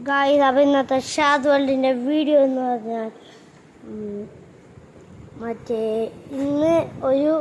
Guys, അപ്പോൾ ഇന്നത്തെ ഷാദ് വേൾഡിൻ്റെ video എന്ന് പറഞ്ഞാൽ മറ്റേ ഇന്ന് ഒരു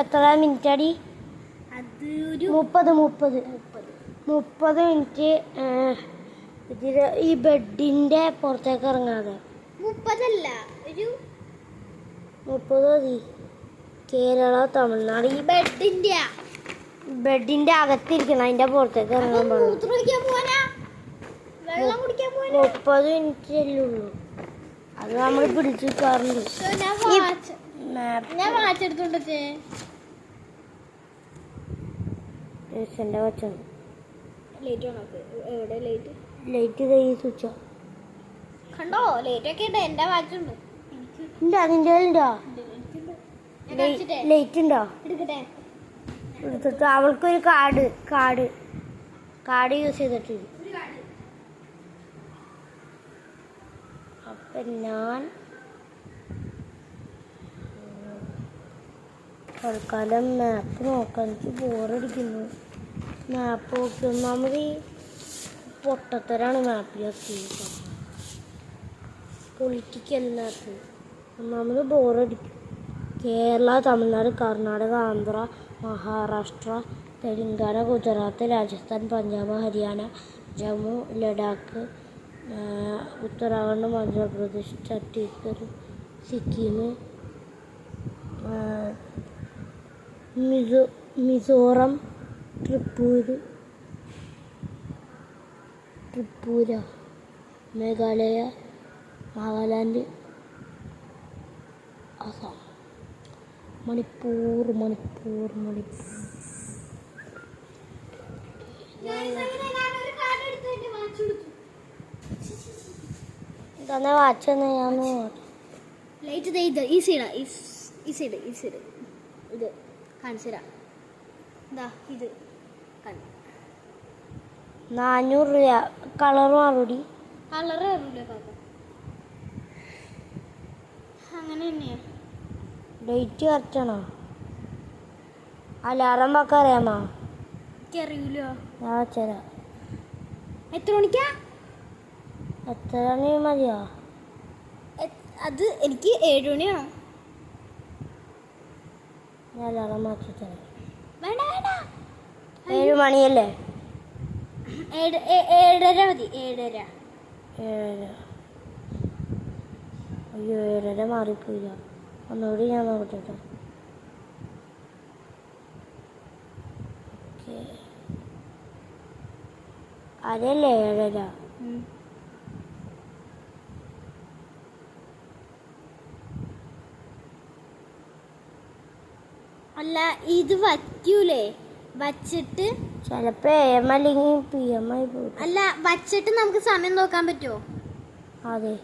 എത്ര മിനിറ്റ് അടി, അത് ഒരു 30 മിനിറ്റ് ഇതിൽ ഈ ബെഡിൻ്റെ പുറത്തേക്ക് ഇറങ്ങാതെ 30 അല്ല, ഒരു 30 മതി. കേരള തമിഴ്നാട് ഈ ബെഡിൻ്റെ അകത്തിരിക്കണം, അതിൻ്റെ പുറത്തേക്ക് ഇറങ്ങാൻ പാടില്ല. 30 മിനിറ്റ് അല്ലേ ഉള്ളൂ, അത് നമ്മൾ പിടിച്ചു കാറുണ്ട്. ലൈറ്റ് ഈ സ്വിച്ച് കണ്ടോ, ലൈറ്റ് ഒക്കെ ഉണ്ട്. എന്റെ വാച്ചുണ്ട്. ഉണ്ട്, അതിൻ്റെ ഉണ്ടോ ലൈറ്റ് ഉണ്ടോ? എടുക്കട്ടെ. എടുത്തിട്ട് അവൾക്കൊരു കാർഡ് യൂസ് ചെയ്തിട്ട്. അപ്പം ഞാൻ തൽക്കാലം മാപ്പ് നോക്കാൻ, എനിക്ക് ബോറടിക്കുന്നു. മാപ്പ് നോക്കി ഒന്നാമത് ഈ പൊട്ടത്തരാണ് മാപ്പിലൊക്കെ, പൊളിറ്റിക്കല്ലാത്തത്. ഒന്നാമത് ബോറടിക്കും. കേരള, തമിഴ്നാട്, കർണാടക, ആന്ധ്ര, മഹാരാഷ്ട്ര, തെലങ്കാന, ഗുജറാത്ത്, രാജസ്ഥാൻ, പഞ്ചാബ്, ഹരിയാന, ജമ്മു, ലഡാക്ക്, ഉത്തരാഖണ്ഡ്, മധ്യപ്രദേശ്, ഛത്തീസ്ഗഡ്, സിക്കിം, മിസോറം, ത്രിപുര, മേഘാലയ, നാഗാലാൻഡ്, അസം, മണിപ്പൂർ. തന്നെ വാച്ചെന്ന് ഞാൻ ലൈറ്റ് ഈ സൈഡ് ഇത് കാണിച്ചുതരാ. എന്താ ഇത് 400 രൂപ. കളർ മാറൂടി? കളറ് കയറൂലേ കാക്ക? അങ്ങനെ തന്നെയാ. ഡേറ്റ് കറക്റ്റാണോ? അലാറം ഒക്കെ അറിയാമോ? എനിക്കറിയൂലോ. ഞാൻ വെച്ചരാം. എത്ര മണിക്കാ? എത്ര മണി മതിയോ? അത് എനിക്ക് 7 മണിയാണോ? ഞാൻ അലാറം മാറ്റി തരാം. വേണ്ട 7 മണിയല്ലേ? 7:30 മതി. 7:30. അയ്യോ, 7:30 മാറിപ്പോയില്ല. ഒന്നുകൂടി ഞാൻ നോക്കട്ടെ. ഓക്കെ, അതല്ലേ 7:30. അല്ല, ഇത് വയ്ക്കൂലേ? വച്ചിട്ട് ചിലപ്പോ AM അല്ലെങ്കിൽ PM ആയി പോകും. അല്ല, വച്ചിട്ട് നമുക്ക് സമയം നോക്കാൻ പറ്റുമോ? അതെ,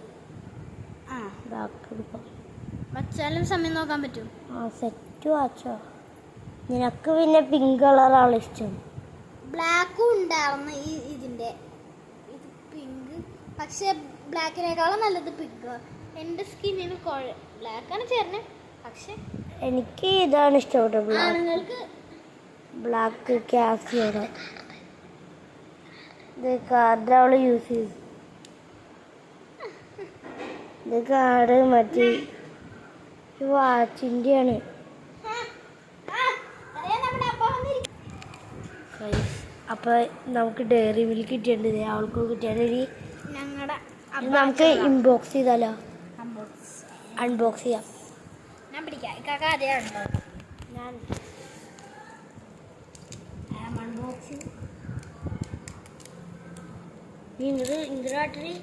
വച്ചാലും സമയം നോക്കാൻ പറ്റും. സെറ്റ് വാച്ചോ. നിനക്ക് പിന്നെ പിങ്ക് കളറാണ് ഇഷ്ടം. ബ്ലാക്കും ഉണ്ടായിരുന്നു ഇതിന്റെ. ഇത് പിങ്ക്, പക്ഷെ ബ്ലാക്കിനേക്കാളും നല്ലത് പിങ്ക്. എൻ്റെ സ്കിന്നിന് ബ്ലാക്കാണ് ചേർന്നത്, പക്ഷെ എനിക്ക് ഇതാണ് ഇഷ്ടപ്പെട്ടത്. ആണുങ്ങൾക്ക് ബ്ലാക്ക് കാസിയുടെ ഇത് കാർഡ് അവൾ യൂസ് ചെയ്തു. ഇത് കാർഡ് മറ്റേ വാച്ചിൻ്റെയാണ്. അപ്പോൾ നമുക്ക് ഡയറി മിൽക്ക് കിട്ടിയിട്ടുണ്ട്. അവൾക്ക് കിട്ടിയാൽ നമുക്ക് ഇൻബോക്സ് ചെയ്താലോ? അൺബോക്സ് ചെയ്യാം. ഞാൻ പിടിക്കാം. കാക്ക അതേ ഉണ്ടോ? ഞാൻ അൺബോക്സിങ് ഇന്ദ്രാട്ടറി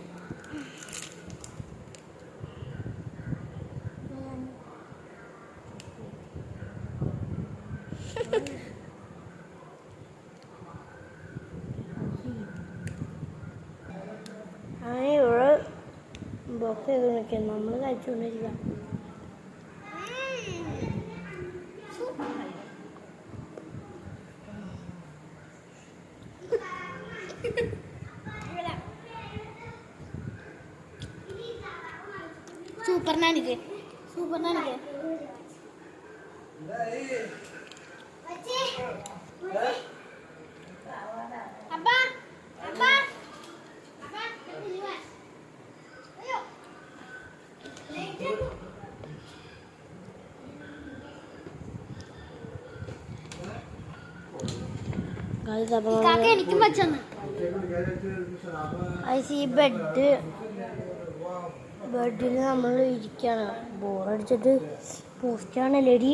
അങ്ങനെ ഇവിടെ ബോക്സ് ചെയ്ത് നിൽക്കാം. നമ്മൾ കഴിച്ചുകൊണ്ടിരിക്കാം. സൂപ്പർ നാനിക്ക് അപ്പാ കാക്ക എനിക്കും വെച്ചെന്ന്. ഈ ബെഡിൽ നമ്മൾ ഇരിക്കുകയാണ്. ബോറടിച്ചിട്ട് പോസ്റ്റാണ് ലേഡി.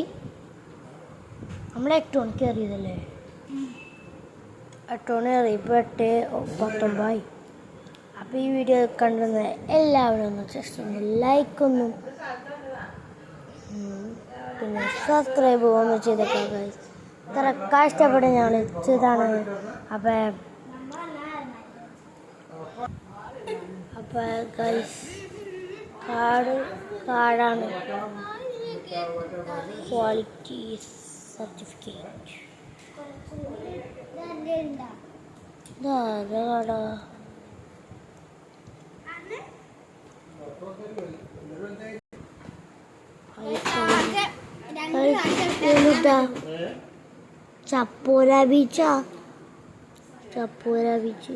നമ്മൾ 8 മണിക്ക് കയറിയതല്ലേ? 8 മണി കയറിയപ്പോൾ 8:19. അപ്പോൾ ഈ വീഡിയോ കണ്ടിരുന്ന എല്ലാവരും ഒന്ന് ജസ്റ്റ് ഒന്ന് ലൈക്കൊന്നും പിന്നെ സബ്സ്ക്രൈബ് ഒന്ന് ചെയ്തേക്കാം ഗൈസ്. ഇത്ര കഷ്ടപ്പെട്ട് ഞങ്ങൾ എത്തിയതാണ്. അപ്പോൾ ഗൈസ് കാർഡാണ് ക്വാളിറ്റി സർട്ടിഫിക്കറ്റ്. കാർഡാ Chapora beach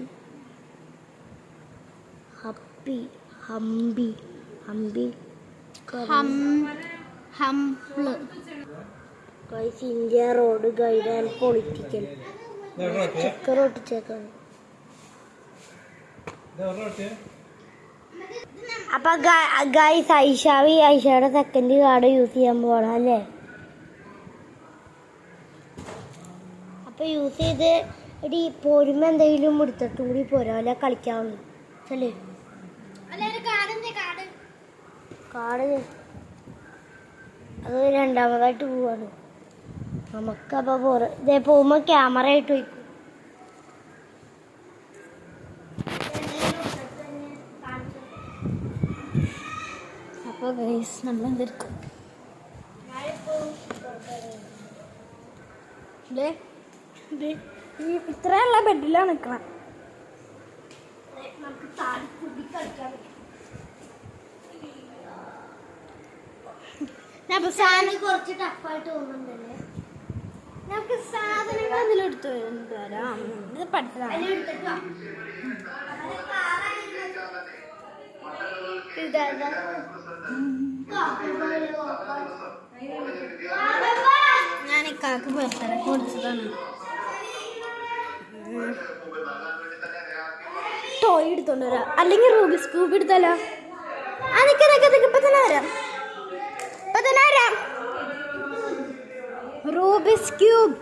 Hampi India road guide and political sticker ഒട്ടിച്ചേക്കാണ്. അപ്പൊ ഗൈസ് ഐഷയുടെ സെക്കൻഡ് കാർഡ് യൂസ് ചെയ്യാൻ പോകണം അല്ലേ? അപ്പൊ യൂസ് ചെയ്ത് എടി പോരുമ്പോ എന്തെങ്കിലും എടുത്തിട്ടും കൂടി പോരാ അല്ലെ കളിക്കാവുള്ളൂ അല്ലേ? കാർഡ് അത് രണ്ടാമതായിട്ട് പോവാണ് നമുക്കപ്പോൾ പോറ്. ഇതേ പോകുമ്പോൾ ക്യാമറ ആയിട്ട് വയ്ക്കും. അപ്പോൾ ഗൈസ് നമ്മൾ എന്തെടുക്കും? ഇത്രയുള്ള ബെഡിലാണ് നിൽക്കണം. കുറച്ച് ടഫായിട്ട് തോന്നുന്നുണ്ടല്ലേ? നമുക്ക് സാധനങ്ങൾ എന്തെങ്കിലും എടുത്തു തരാം. ഇത് പഠിച്ചതാണ്. ഞാൻ കാക്ക് ബർത്ത്ഡേ കൊടുത്തതാണ്. ടോയ് എടുത്തോണ്ട് വരാം, അല്ലെങ്കിൽ റൂബിക്സ് ക്യൂബ് എടുത്താലോ? ഇപ്പൊ തന്നെ വരാം. റൂബിക്സ് ക്യൂബ്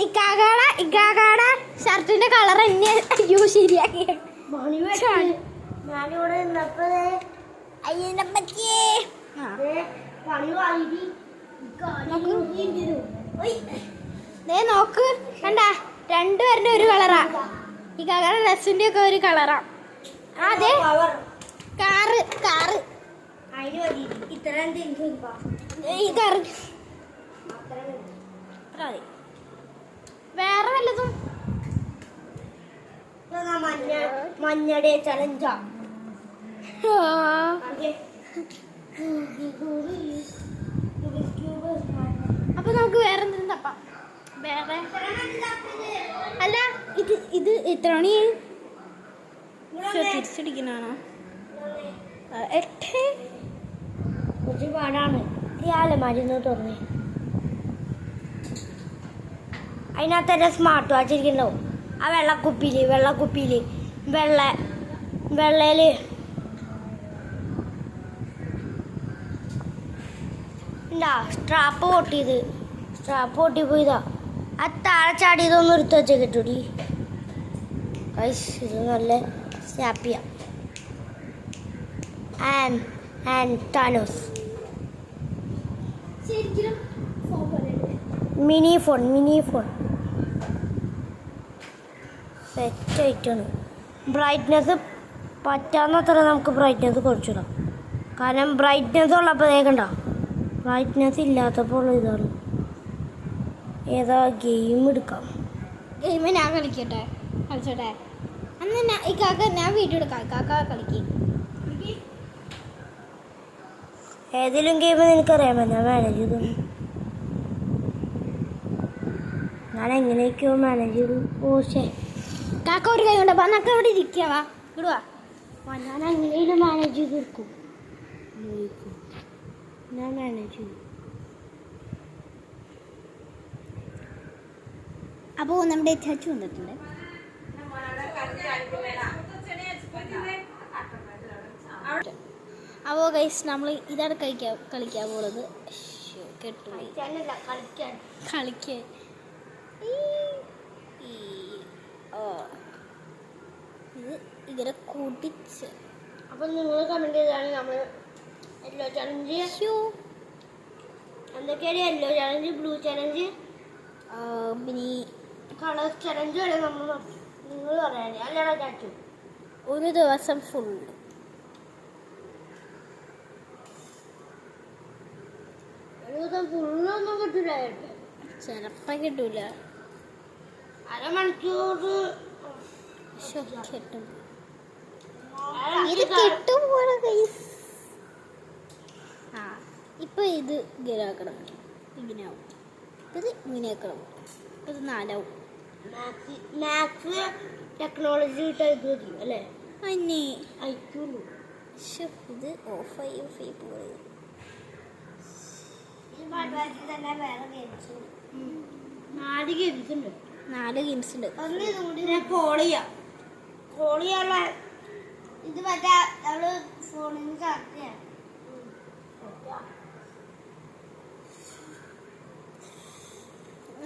ഇക്കാകാട ഷർട്ടിന്റെ കളർ എന്നെ ശരിയാക്കി. ഞാനിവിടെ നിന്നപ്പോഴേ നോക്ക് കണ്ടാ, രണ്ടുപേരുടെ ഒരു കളറാ. ഈ കാകാട ഡ്രസ്സിന്റെ ഒക്കെ ഒരു കളറാ. അതെ കാറ് ഈ കാറ് വേറെ വല്ലതും മഞ്ഞയുടെ ചലഞ്ചാ. അപ്പൊ നമുക്ക് വേറെ എന്തെങ്കിലും തപ്പാം. വേറെ അല്ല ഇത് എത്ര മണി തിരിച്ചടിക്കണാണോ? 8 കുറച്ച് പാടാണ്. ഇയാളെ മരുന്ന് തുറന്നേ. അതിനകത്ത് തന്നെ സ്മാർട്ട് വാച്ച് ഇരിക്കണ്ടാവും. ആ വെള്ളക്കുപ്പിയില് വെള്ളയില് എന്താ സ്ട്രാപ്പ് പൊട്ടിപ്പോയതാ. ആ താഴെ ചാടിയതൊന്നും എടുത്ത് വെച്ച കിട്ടൂടി. ഇത് നല്ല സ്നാപ്പിയ. And Thanos mini phone set ആയിട്ടാണ്. ബ്രൈറ്റ്നെസ് പറ്റാവുന്നത്ര നമുക്ക് ബ്രൈറ്റ്നെസ് കുറച്ചിടാം. കാരണം ബ്രൈറ്റ്നെസ് ഉള്ളപ്പോൾ കേൾക്കണ്ട, ബ്രൈറ്റ്നെസ് ഇല്ലാത്തപ്പോൾ ഇതാണ്. ഏതാ ഗെയിം എടുക്കാം? ഗെയിം ഞാൻ കളിച്ചോട്ടെ അന്ന് ഞാൻ വീഡിയോ എടുക്കാം. കാക്ക കളിക്കും. ഏതെങ്കിലും ഗെയിം നിനക്കറിയാമോ? ഞാൻ മാനേജ് ചെയ്തു. ഞാൻ എങ്ങനെയൊക്കെയോ മാനേജ് ചെയ്തു. കാക്ക ഒരു കൈ കൊണ്ട് നക്ക ഇവിടെ ഇരിക്കാവാ ഇടുവാ. ഞാൻ എങ്ങനെയും മാനേജ് ചെയ്ത് കൊടുക്കും. ഞാൻ മാനേജ് ചെയ്തു. അപ്പോൾ നമ്മുടെ ചച്ചു വന്നിട്ടുണ്ട്. അപ്പോൾ ഗൈസ് നമ്മൾ ഇതാണ് കളിക്കാൻ പോകുന്നത്. കെട്ടുപോയി കളിക്കാൻ ഇത് ഇങ്ങനെ കൂട്ടിച്ച്. അപ്പം നിങ്ങൾ കമൻറ്റ് ചെയ്താണ് നമ്മൾ യെല്ലോ ചലഞ്ച് എന്തൊക്കെയാണ് യെല്ലോ ചലഞ്ച്, ബ്ലൂ ചലഞ്ച്, പിന്നെ കളർ ചലഞ്ച് വരെ നിങ്ങൾ പറയാൻ അല്ലടാ ചാച്ചു. ഒരു ദിവസം ഫുൾ ഒരു ദിവസം ഫുള്ളൊന്നും കിട്ടില്ല, ചിലപ്പോൾ കിട്ടൂല. അരമണിക്കൂർ കിട്ടും. ഇത് കിട്ടും പോലെ ഗൈസ്. ഇപ്പൊ ഇത് ഇങ്ങനെ ആക്കണം, ഇങ്ങനെ ആവും. ഇത് ഇങ്ങനെ ആക്കണം, ഇത് 4 ആവും. മാത്സ് ടെക്നോളജി ടൈപ്പ് അല്ലേ? അന്നെ അയക്കുള്ളൂ. ഇത് ഓഫായി പോലെ. 4 ഗെയിംസ് ഉണ്ട്. 4 ഗെയിംസ് ഉണ്ട്. കോളിയുള്ള ഇത് മറ്റേ നമ്മള് ഫോണിൽ നിന്ന് ചാർജ് ചെയ്യാം.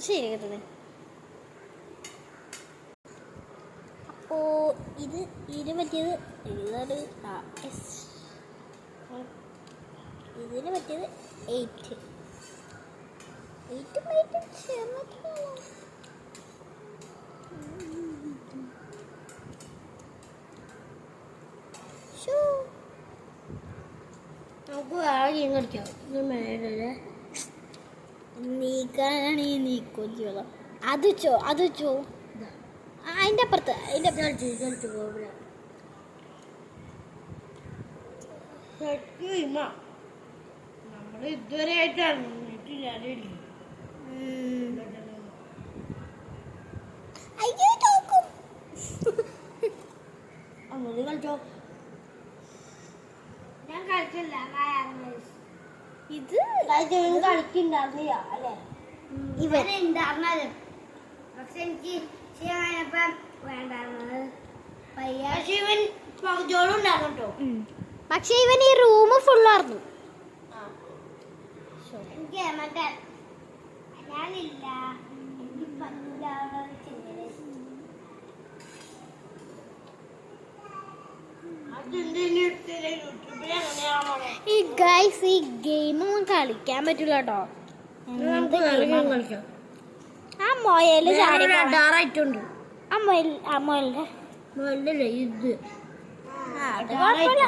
ശരി കേട്ടത്. അപ്പോ ഇതിന് പറ്റിയത് എഴുതാറ് ഇതിന് പറ്റിയത് 8. നമുക്ക് വേറെ ഗെയിം കളിക്കാം. ഇത് മേലെ നീക്കാനാണ് ഈ നീക്കോളം. അത് ചോ അതിൻ്റെ അപ്പുറത്ത് കളിച്ചു പോകില്ല. നമ്മൾ ഇതുവരെ ആയിട്ട് അറിഞ്ഞിട്ടില്ല. അങ്ങനെ കളിച്ചോ. ഞാൻ കളിച്ചില്ല. ഇത് കളിക്കുണ്ടായിരുന്നില്ല അല്ലേ? ഇവരുണ്ടായിരുന്നത്, പക്ഷെ എനിക്ക് ചെയ്യാനപ്പം വേണ്ടായിരുന്നത്. പക്ഷെ ഇവൻ പകുതിയോളം ഉണ്ടായിരുന്നു കേട്ടോ. പക്ഷെ ഇവൻ ഈ റൂം ഫുള്ളായിരുന്നു. എനിക്ക് മറ്റേ ഞാനില്ല, എനിക്ക് പറ്റില്ല. ഈ ഗൈസ് ഈ ഗെയിമൊന്നും കളിക്കാൻ പറ്റില്ല കേട്ടോ. ആ മൊയല് ചാടിയിട്ടുണ്ട്. ആ മൊയലിന്റെ ഇത് കുഴപ്പമില്ല.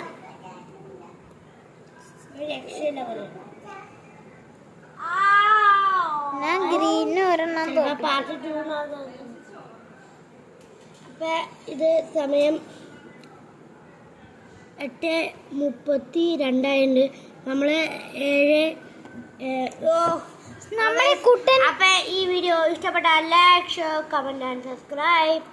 ഞാൻ ഗ്രീനിന് ഒരെണ്ണം അപ്പൊ ഇത് സമയം 8:32 നമ്മള് 7 നമ്മളെ കുട്ടൻ. അപ്പൊ ഈ വീഡിയോ ഇഷ്ടപ്പെട്ടാൽ like, share, comment and subscribe.